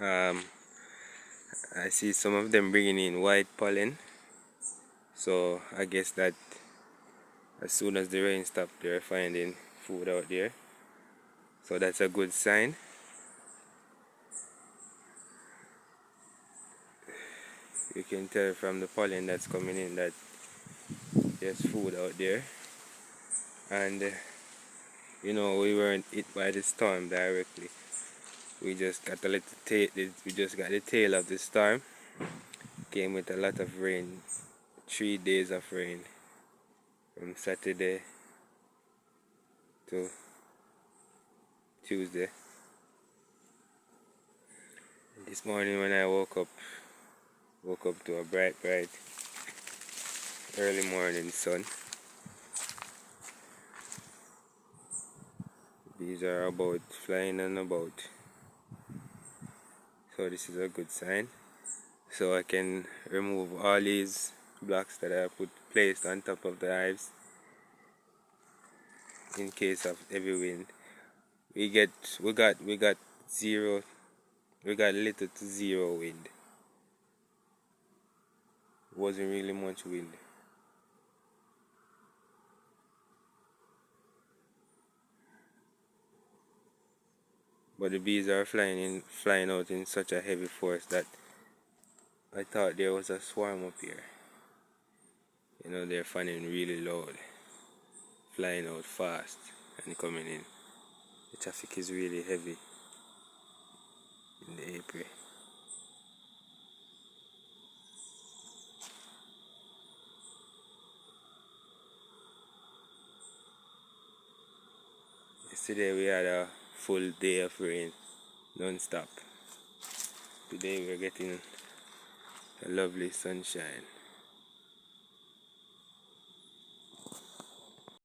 Um, I see some of them bringing in white pollen, so I guess that as soon as the rain stops, they're finding food out there. So that's a good sign. You can tell from the pollen that's coming in that there's food out there. And we weren't hit by the storm directly. We just got a little we just got the tail of the storm. Came with a lot of rain, 3 days of rain, from Saturday to Tuesday. This morning when I woke up to a bright early morning sun. Bees are about flying and about, so this is a good sign. So I can remove all these blocks that I placed on top of the hives in case of heavy wind. We got little to zero wind. Wasn't really much wind. But the bees are flying out in such a heavy force that I thought there was a swarm up here. They're fanning really loud, flying out fast and coming in. The traffic is really heavy in the April. Yesterday we had a full day of rain, non-stop. Today we're getting a lovely sunshine.